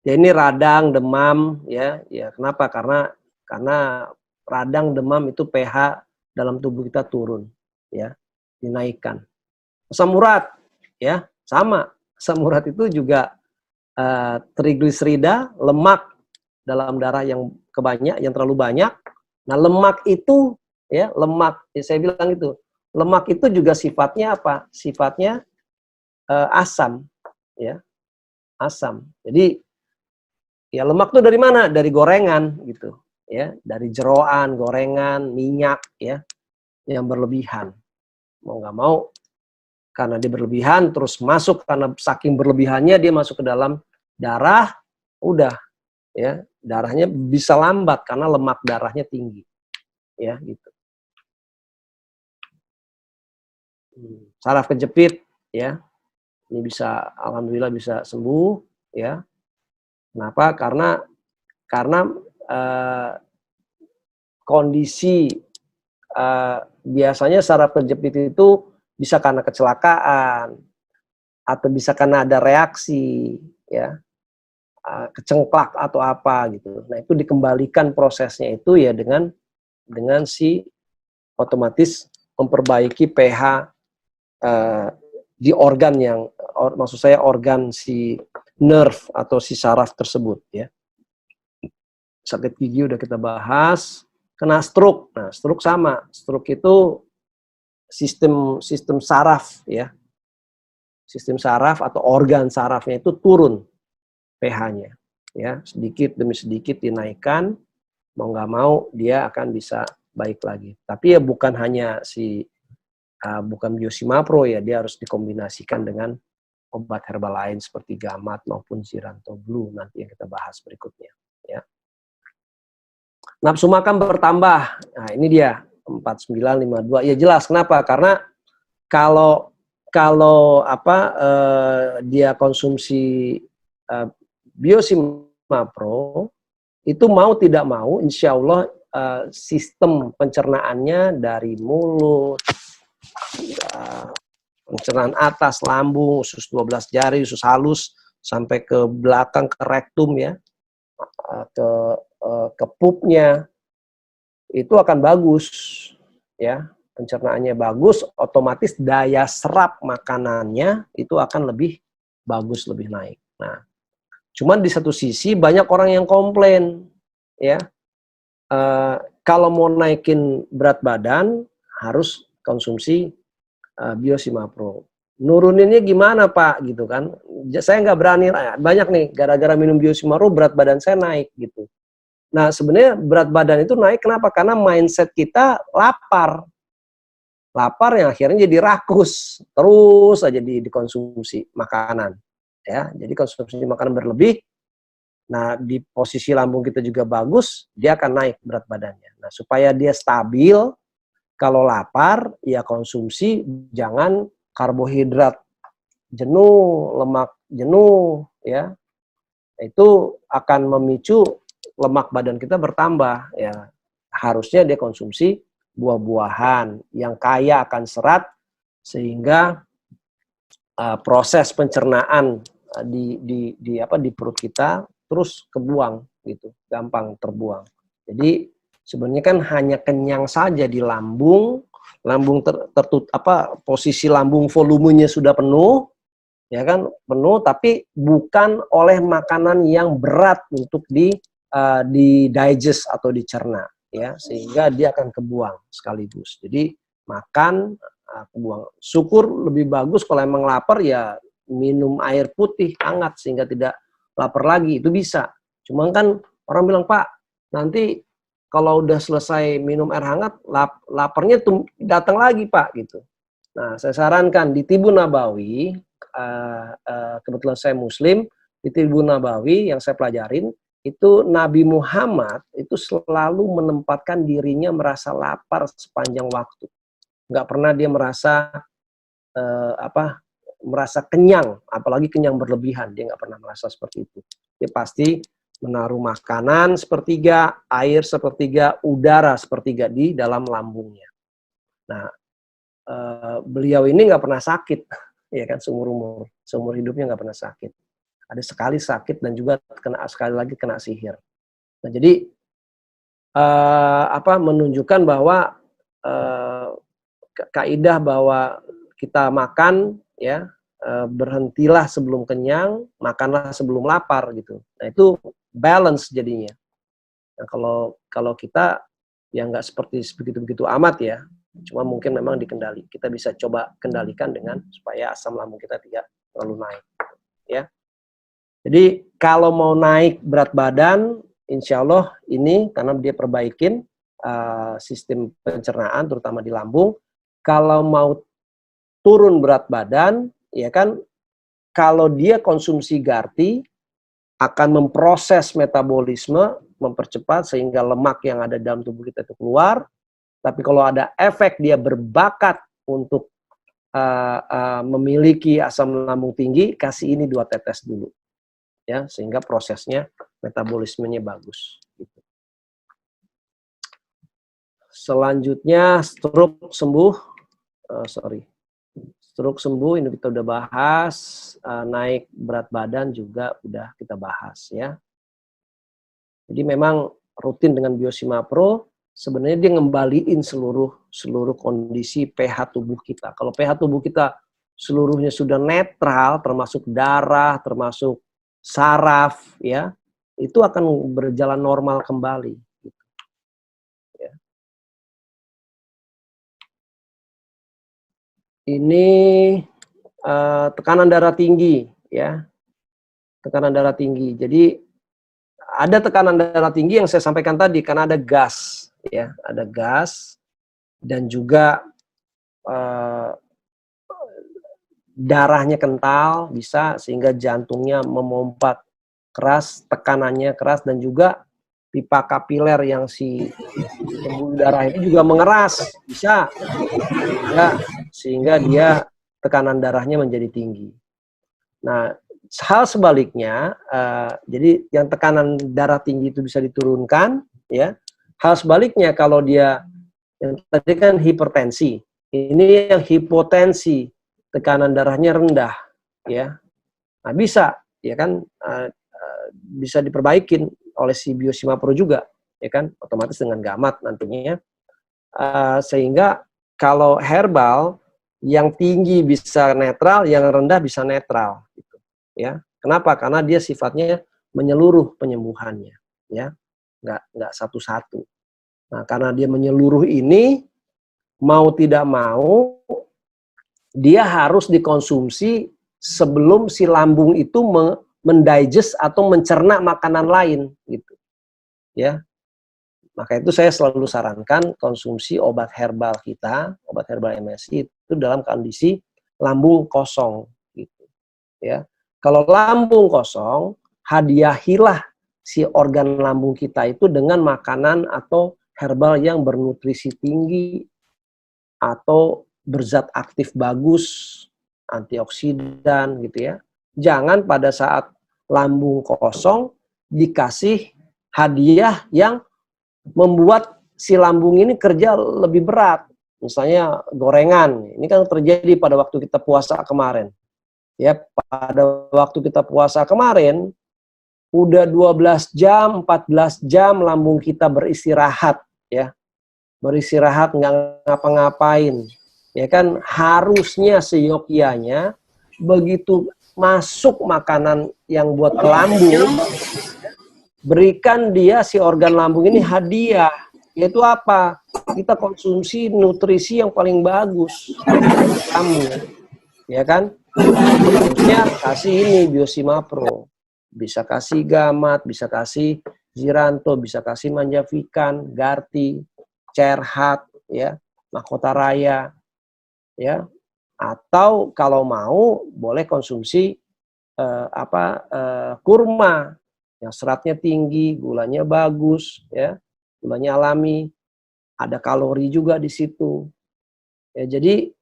ya ini radang, demam, ya kenapa? Karena radang, demam itu pH dalam tubuh kita turun, ya, dinaikkan. Asam urat, ya, sama. Asam urat itu juga trigliserida, lemak dalam darah yang yang terlalu banyak. Nah, lemak itu, ya, saya bilang itu, lemak itu juga sifatnya apa? Sifatnya asam, ya, asam. Jadi ya lemak itu dari mana? Dari gorengan gitu, ya, dari jeroan, gorengan, minyak, ya, yang berlebihan. Mau nggak mau, karena dia berlebihan terus masuk, karena saking berlebihannya dia masuk ke dalam darah, udah, ya, darahnya bisa lambat karena lemak darahnya tinggi, ya, gitu. Saraf kejepit, ya, ini bisa, alhamdulillah bisa sembuh, ya. Kenapa? Karena kondisi biasanya saraf kejepit itu bisa karena kecelakaan, atau bisa karena ada reaksi, ya, kecengklak atau apa gitu. Nah, itu dikembalikan prosesnya itu ya dengan si otomatis memperbaiki pH di organ yang, maksud saya organ si nerve atau si saraf tersebut, ya. Sakit gigi udah kita bahas. Kena stroke. Nah, stroke sama. Stroke itu sistem saraf, ya. Sistem saraf atau organ sarafnya itu turun pH-nya, ya. Sedikit demi sedikit dinaikkan, mau nggak mau dia akan bisa baik lagi. Tapi ya bukan hanya bukan Biosima Pro, ya, dia harus dikombinasikan dengan obat herbal lain seperti gamat maupun Ziranto Blue, nanti yang kita bahas berikutnya, ya. Nafsu makan bertambah. Nah, ini dia 4952. Ya jelas kenapa? Karena kalau dia konsumsi Biosima Pro, itu mau tidak mau, insya Allah sistem pencernaannya dari mulut, pencernaan atas, lambung, usus 12 jari, usus halus, sampai ke belakang, ke rektum, ya, ke pupnya, itu akan bagus, ya. Pencernaannya bagus, otomatis daya serap makanannya itu akan lebih bagus, lebih naik. Nah, cuman di satu sisi banyak orang yang komplain, ya, kalau mau naikin berat badan harus konsumsi Biosima Pro. Nuruninnya gimana, Pak? Gitu kan? Saya nggak berani. Banyak nih, gara-gara minum Biosima Pro berat badan saya naik gitu. Nah, sebenarnya berat badan itu naik kenapa? Karena mindset kita lapar. Lapar yang akhirnya jadi rakus. Terus aja dikonsumsi makanan. Ya, jadi konsumsi makanan berlebih. Nah, di posisi lambung kita juga bagus, dia akan naik berat badannya. Nah, supaya dia stabil, kalau lapar, ya konsumsi, jangan karbohidrat jenuh, lemak jenuh, ya. Itu akan memicu lemak badan kita bertambah, ya. Harusnya dia konsumsi buah-buahan yang kaya akan serat, sehingga proses pencernaan di perut kita terus kebuang gitu, gampang terbuang. Jadi sebenarnya kan hanya kenyang saja di lambung, posisi lambung volumenya sudah penuh, ya kan, penuh, tapi bukan oleh makanan yang berat untuk di digest atau dicerna, ya, sehingga dia akan kebuang sekaligus. Jadi makan, kebuang. Syukur lebih bagus kalau emang lapar ya minum air putih hangat sehingga tidak lapar lagi, itu bisa. Cuma kan orang bilang, Pak, nanti kalau udah selesai minum air hangat, laparnya datang lagi, Pak, gitu. Nah, saya sarankan di Tibun Nabawi, kebetulan saya Muslim, di Tibun Nabawi yang saya pelajarin, itu Nabi Muhammad itu selalu menempatkan dirinya merasa lapar sepanjang waktu. Nggak pernah dia merasa merasa kenyang, apalagi kenyang berlebihan, dia nggak pernah merasa seperti itu. Dia pasti menaruh makanan sepertiga, air sepertiga, udara sepertiga di dalam lambungnya. Nah, beliau ini nggak pernah sakit, ya kan, seumur hidupnya nggak pernah sakit. Ada sekali sakit dan juga sekali lagi kena sihir. Nah, jadi menunjukkan bahwa kaidah bahwa kita makan, ya, berhentilah sebelum kenyang, makanlah sebelum lapar gitu. Nah, itu balance jadinya. Nah, kalau kita ya nggak seperti begitu amat ya, cuma mungkin memang kita bisa coba kendalikan dengan supaya asam lambung kita tidak terlalu naik, ya. Jadi kalau mau naik berat badan, insya Allah ini karena dia perbaikin sistem pencernaan terutama di lambung. Kalau mau turun berat badan, ya kan, kalau dia konsumsi GARTI akan memproses metabolisme, mempercepat sehingga lemak yang ada dalam tubuh kita itu keluar. Tapi kalau ada efek dia berbakat untuk memiliki asam lambung tinggi, kasih ini 2 tetes dulu, ya, sehingga prosesnya metabolismenya bagus. Gitu. Selanjutnya stroke sembuh. Stroke sembuh ini kita udah bahas, naik berat badan juga udah kita bahas, ya. Jadi memang rutin dengan Biosima Pro sebenarnya dia ngembaliin seluruh kondisi pH tubuh kita. Kalau pH tubuh kita seluruhnya sudah netral, termasuk darah, termasuk saraf, ya, itu akan berjalan normal kembali. Ini tekanan darah tinggi, ya, tekanan darah tinggi. Jadi ada tekanan darah tinggi yang saya sampaikan tadi karena ada gas, ya, ada gas dan juga darahnya kental bisa sehingga jantungnya memompa keras, tekanannya keras, dan juga pipa kapiler yang si pembuluh darah itu juga mengeras bisa, ya, sehingga dia tekanan darahnya menjadi tinggi. Nah, hal sebaliknya, jadi yang tekanan darah tinggi itu bisa diturunkan, ya. Hal sebaliknya kalau dia yang tadi kan hipertensi, ini yang hipotensi, tekanan darahnya rendah, ya. Nah, bisa, ya kan, bisa diperbaikin oleh si Biosima Pro juga, ya kan, otomatis dengan gamat nantinya, sehingga kalau herbal yang tinggi bisa netral, yang rendah bisa netral, gitu, ya. Kenapa? Karena dia sifatnya menyeluruh penyembuhannya, ya, nggak satu-satu. Nah, karena dia menyeluruh ini, mau tidak mau dia harus dikonsumsi sebelum si lambung itu mendigest atau mencerna makanan lain, gitu, ya. Maka itu saya selalu sarankan konsumsi obat herbal kita, obat herbal MSI itu dalam kondisi lambung kosong, gitu, ya. Kalau lambung kosong, hadiahilah si organ lambung kita itu dengan makanan atau herbal yang bernutrisi tinggi atau berzat aktif bagus, antioksidan, gitu ya. Jangan pada saat lambung kosong dikasih hadiah yang membuat si lambung ini kerja lebih berat. Misalnya gorengan, ini kan terjadi pada waktu kita puasa kemarin. Ya, pada waktu kita puasa kemarin, udah 12 jam, 14 jam lambung kita beristirahat, ya. Beristirahat, nggak ngapa-ngapain. Ya kan, harusnya seyogyanya, begitu masuk makanan yang buat ke lambung, berikan dia si organ lambung ini hadiah. Yaitu apa? Kita konsumsi nutrisi yang paling bagus lambung, ya kan? Harusnya kasih ini Biosima Pro, bisa kasih Gamat, bisa kasih Ziranto, bisa kasih Manjavikan, Garti, Cerhat, ya, Mahkota Raya, ya. Atau kalau mau boleh konsumsi kurma yang seratnya tinggi, gulanya bagus, ya. Gulanya alami, ada kalori juga di situ. Ya, jadi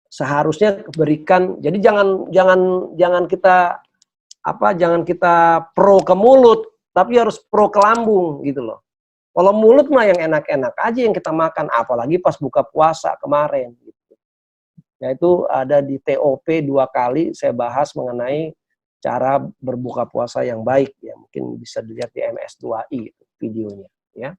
seharusnya berikan. Jadi jangan kita pro ke mulut, tapi harus pro ke lambung gitu loh. Kalau mulut mah yang enak-enak aja yang kita makan, apalagi pas buka puasa kemarin gitu. Yaitu ada di TOP 2 kali saya bahas mengenai cara berbuka puasa yang baik, ya. Mungkin bisa dilihat di MS2I videonya, ya.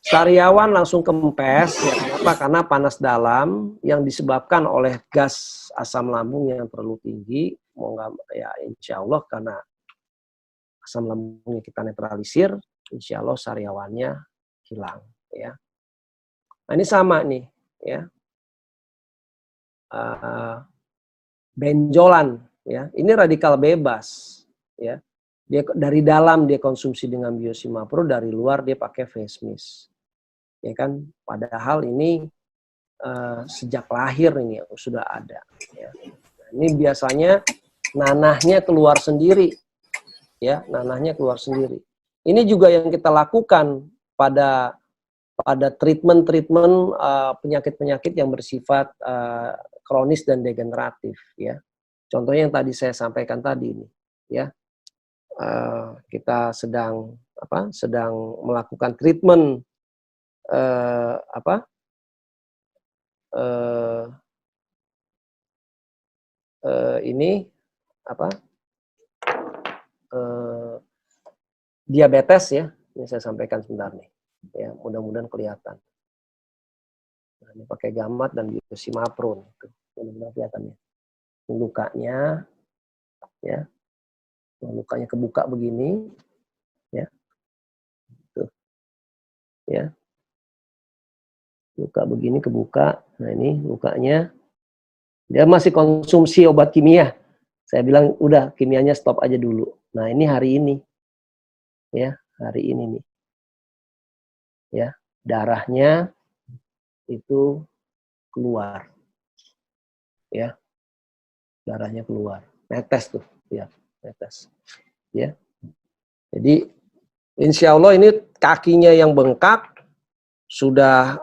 Sariawan langsung kempes, ya. Kenapa? Karena panas dalam yang disebabkan oleh gas asam lambung yang terlalu tinggi. Mau nggak, ya insya Allah karena asam lambungnya kita netralisir, insya Allah sariawannya hilang, ya. Nah, ini sama nih, ya. Benjolan, ya. Ini radikal bebas, ya. Dia dari dalam dia konsumsi dengan Biosima Pro, dari luar dia pakai face mist, ya kan. Padahal ini sejak lahir ini sudah ada, ya. Nah, ini biasanya nanahnya keluar sendiri, ya, nanahnya keluar sendiri. Ini juga yang kita lakukan pada treatment penyakit-penyakit yang bersifat kronis dan degeneratif, ya. Contohnya yang tadi saya sampaikan tadi ini, ya. Kita sedang melakukan treatment diabetes, ya. Ini saya sampaikan sebentar nih, ya, mudah-mudahan kelihatan. Nah, ini pakai Gamat dan Biosima Pro, mudah-mudahan kelihatan ya. Lukanya, ya, lukanya kebuka begini, ya, tuh, ya, luka begini kebuka. Nah, ini lukanya, dia masih konsumsi obat kimia. Saya bilang udah kimianya stop aja dulu. Nah, ini hari ini, ya, hari ini nih, ya, darahnya itu keluar, ya, darahnya keluar, netes tuh, ya, netes, ya. Jadi insya Allah ini kakinya yang bengkak sudah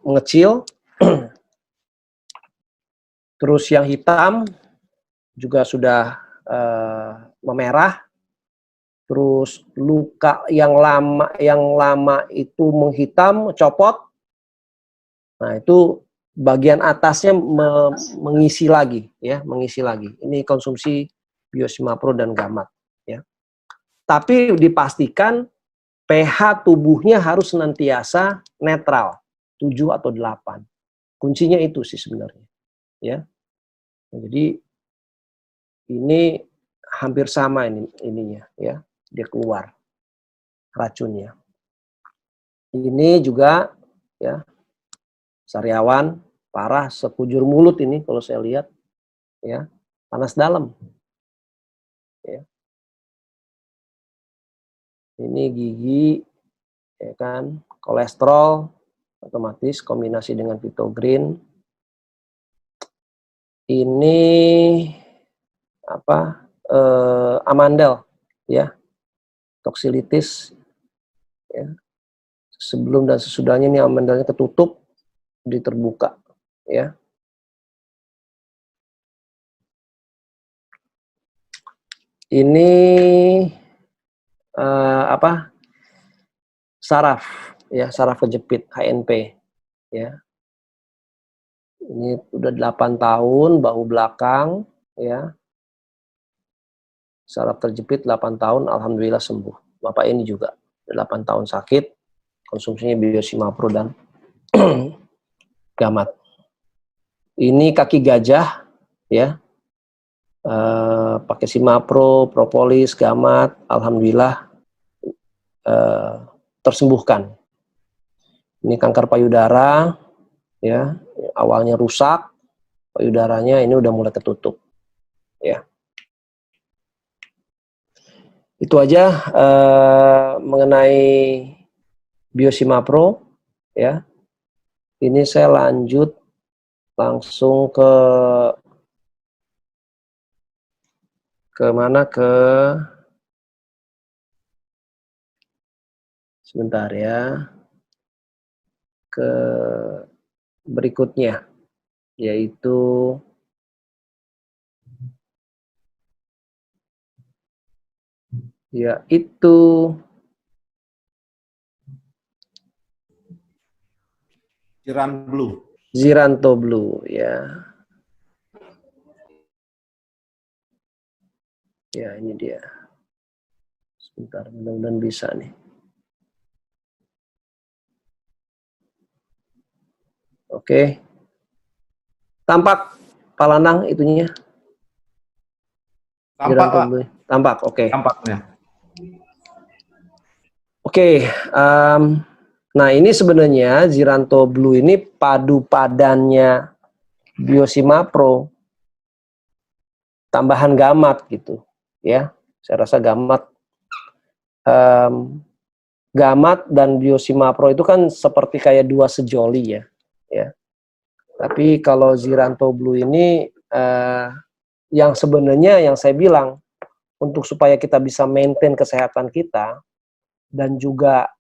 mengecil, terus yang hitam juga sudah memerah, terus luka yang lama itu menghitam, copot. Nah, itu bagian atasnya mengisi lagi, ya, mengisi lagi. Ini konsumsi Biosima Pro dan Gamat, ya. Tapi dipastikan pH tubuhnya harus senantiasa netral, 7 atau 8. Kuncinya itu sih sebenarnya, ya. Jadi ini hampir sama ininya, ya. Dia keluar racunnya. Ini juga, ya, sariawan parah, sekujur mulut ini kalau saya lihat, ya, panas dalam, ya. Ini gigi, ya kan, kolesterol otomatis kombinasi dengan Vitogreen. Ini amandel, ya, toksilitis, ya. Sebelum dan sesudahnya ini amandelnya ketutup, diterbuka, ya. Ini saraf, ya, saraf kejepit HNP, ya. Ini udah 8 tahun bahu belakang, ya. Saraf terjepit 8 tahun, alhamdulillah sembuh. Bapak ini juga 8 tahun sakit, konsumsinya Biosimapro dan Gamat. Ini kaki gajah, ya. Pakai Simapro, propolis, Gamat, alhamdulillah tersembuhkan. Ini kanker payudara, ya, awalnya rusak, payudaranya ini udah mulai tertutup, ya. Itu aja mengenai Biosimapro, ya. Ini saya lanjut langsung ke mana, sebentar ya, ke berikutnya, yaitu Ziranto Blue, ya. Ya, ini dia. Sebentar, mudah-mudahan bisa nih. Oke. Tampak Pak Lanang itunya? Tampak, Pak. Tampak, oke. Tampaknya. Oke, nah ini sebenarnya Ziranto Blue ini padu padannya Biosimapro tambahan Gamat gitu, ya. Saya rasa Gamat dan Biosimapro itu kan seperti kayak dua sejoli, ya. Tapi kalau Ziranto Blue ini yang sebenarnya yang saya bilang untuk supaya kita bisa maintain kesehatan kita dan juga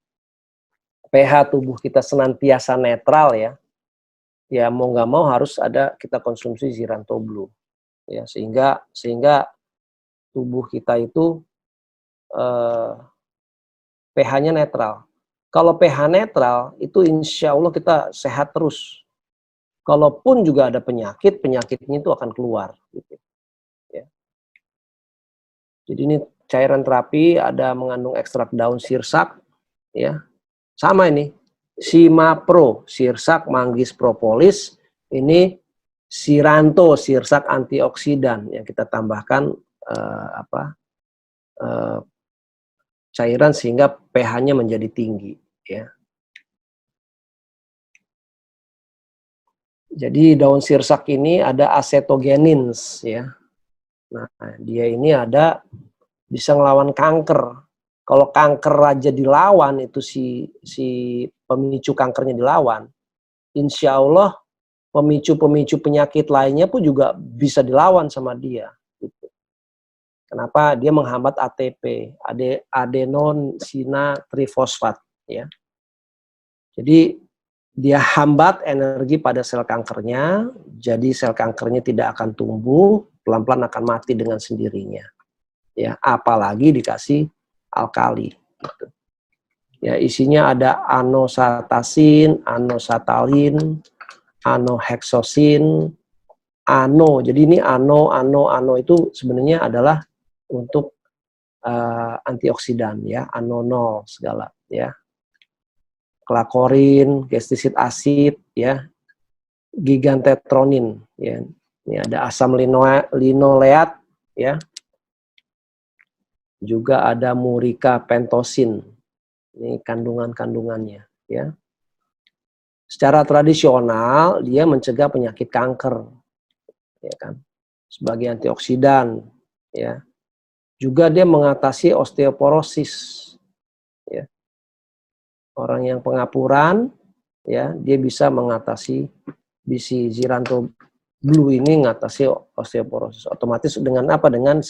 pH tubuh kita senantiasa netral, ya. Ya mau nggak mau harus ada kita konsumsi Ziranto Blue, ya, sehingga tubuh kita itu pH-nya netral. Kalau pH netral itu insya Allah kita sehat terus. Kalaupun juga ada penyakitnya itu akan keluar, gitu, ya. Jadi ini cairan terapi ada mengandung ekstrak daun sirsak, ya. Sama ini, Simapro, sirsak, manggis, propolis. Ini Ziranto, sirsak antioksidan yang kita tambahkan cairan sehingga pH-nya menjadi tinggi, ya. Jadi daun sirsak ini ada acetogenins, ya. Nah, dia ini bisa ngelawan kanker. Kalau kanker aja dilawan, itu si pemicu kankernya dilawan, insya Allah pemicu penyakit lainnya pun juga bisa dilawan sama dia. Gitu. Kenapa? Dia menghambat ATP, adenosina trifosfat, ya. Jadi dia hambat energi pada sel kankernya, jadi sel kankernya tidak akan tumbuh, pelan-pelan akan mati dengan sendirinya. Ya, apalagi dikasih alkali, gitu. Ya, isinya ada anosatasin, anosatalin, anoheksosin, Jadi ini ano itu sebenarnya adalah untuk antioksidan, ya, anonol segala, ya. Klakorin, gestisid asid, ya, gigantetronin, ya. Ini ada asam linoleat, ya. Juga ada murika pentosin. Ini kandungannya, ya. Secara tradisional dia mencegah penyakit kanker, ya kan, sebagai antioksidan, ya. Juga dia mengatasi osteoporosis, ya. Orang yang pengapuran, ya, dia bisa mengatasi bisi Ziranto Blue ini mengatasi osteoporosis. Otomatis dengan apa? Dengan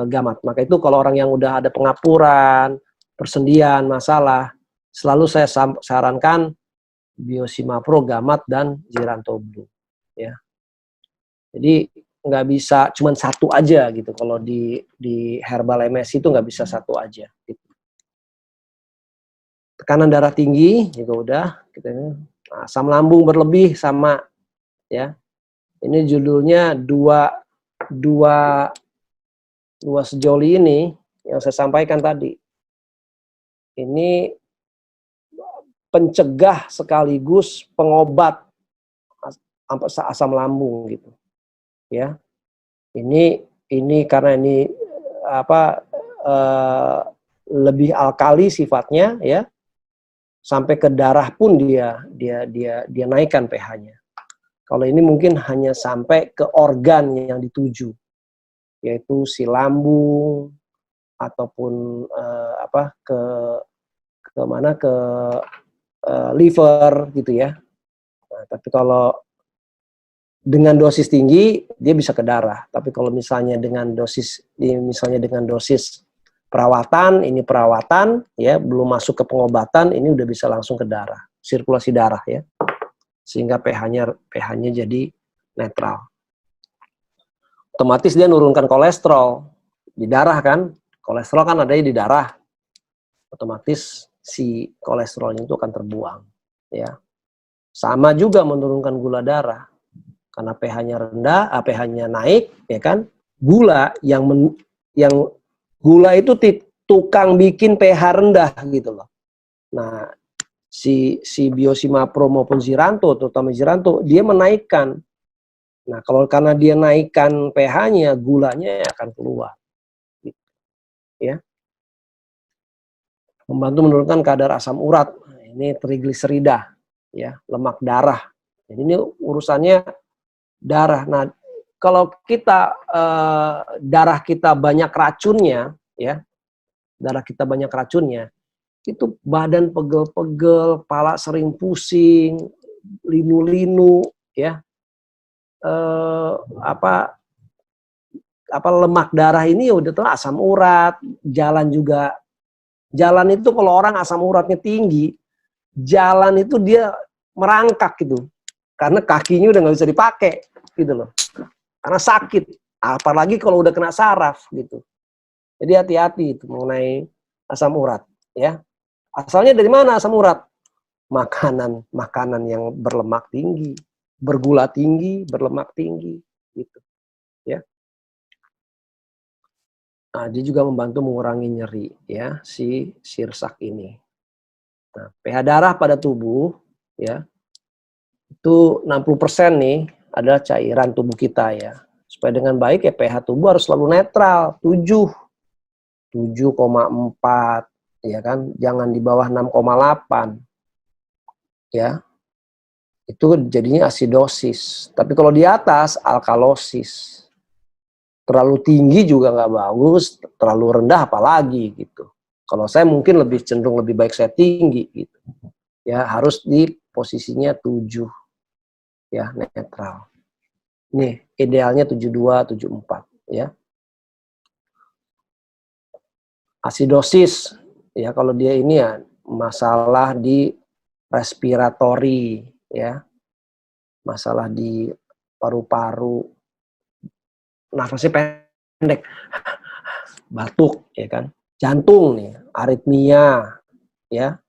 Gamat. Maka itu kalau orang yang udah ada pengapuran, persendian, masalah, selalu saya sarankan Biosimapro, Gamat, dan Ziranto Blue, ya. Jadi nggak bisa cuman satu aja gitu. Kalau di herbal MSI itu nggak bisa satu aja. Gitu. Tekanan darah tinggi juga udah. Gitu. Nah, asam lambung berlebih sama ya. Ini judulnya dua sejoli ini yang saya sampaikan tadi. Ini pencegah sekaligus pengobat asam lambung gitu. Ya. Ini karena ini lebih alkali sifatnya ya. Sampai ke darah pun dia naikkan pH-nya. Kalau ini mungkin hanya sampai ke organ yang dituju, yaitu si lambung ataupun ke liver gitu ya. Nah, tapi kalau dengan dosis tinggi dia bisa ke darah. Tapi kalau misalnya dengan dosis perawatan, ini perawatan ya, belum masuk ke pengobatan, ini udah bisa langsung ke darah, sirkulasi darah ya. Sehingga pH-nya jadi netral. Otomatis dia nurunkan kolesterol di darah kan. Kolesterol kan adanya di darah. Otomatis si kolesterolnya itu akan terbuang ya. Sama juga menurunkan gula darah. Karena pH-nya rendah, pH-nya naik ya kan. Gula yang gula itu tukang bikin pH rendah gitu loh. Nah, si Biosimapro maupun Ziranto, terutama Ziranto, dia menaikkan. Nah, kalau karena dia naikkan pH-nya, gulanya akan keluar. Gitu. Ya. Membantu menurunkan kadar asam urat. Ini trigliserida, ya, lemak darah. Jadi ini urusannya darah. Nah, kalau kita darah kita banyak racunnya, ya, darah kita banyak racunnya, itu badan pegel-pegel, kepala sering pusing, linu-linu, ya, lemak darah ini udah tuh asam urat, jalan itu kalau orang asam uratnya tinggi, jalan itu dia merangkak gitu, karena kakinya udah nggak bisa dipakai, gitu loh. Karena sakit, apalagi kalau udah kena saraf gitu. Jadi hati-hati itu mengenai asam urat, ya. Asalnya dari mana asam urat? Makanan yang berlemak tinggi, bergula tinggi, berlemak tinggi, gitu, ya. Nah, dia juga membantu mengurangi nyeri, ya, si sirsak ini. Nah, pH darah pada tubuh, ya, itu 60% nih adalah cairan tubuh kita ya. Supaya dengan baik ya pH tubuh harus selalu netral, 7,4 ya kan, jangan di bawah 6,8 ya. Itu jadinya asidosis. Tapi kalau di atas alkalosis. Terlalu tinggi juga nggak bagus, terlalu rendah apalagi gitu. Kalau saya mungkin lebih cenderung lebih baik saya tinggi gitu. Ya, harus di posisinya 7 ya, netral. Nih, idealnya 72, 74 ya. Asidosis ya, kalau dia ini ya masalah di respiratory ya. Masalah di paru-paru. Nafasnya pendek. Batuk ya kan. Jantung nih, aritmia ya.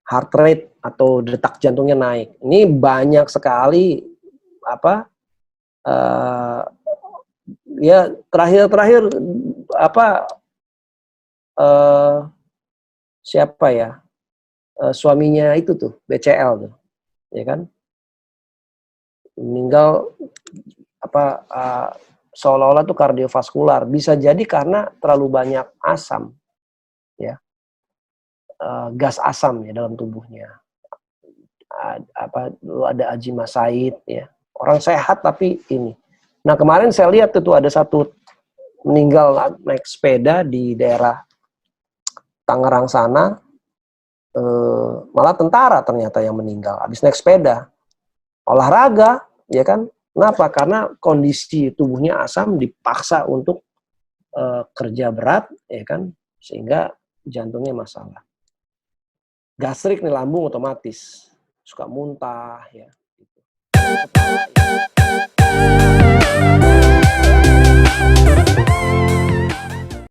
Heart rate atau detak jantungnya naik. Ini banyak sekali ya terakhir siapa ya, suaminya itu tuh BCL tuh ya kan, meninggal seolah-olah tuh kardiovaskular, bisa jadi karena terlalu banyak asam ya, gas asam ya dalam tubuhnya. Ada ajimasaid ya, orang sehat tapi ini. Nah, kemarin saya lihat itu ada satu meninggal naik sepeda di daerah Tangerang sana, malah tentara ternyata yang meninggal habis naik sepeda, olahraga ya kan. Kenapa? Karena kondisi tubuhnya asam, dipaksa untuk kerja berat ya kan, sehingga jantungnya masalah. Gastrik nih, lambung otomatis suka muntah ya gitu.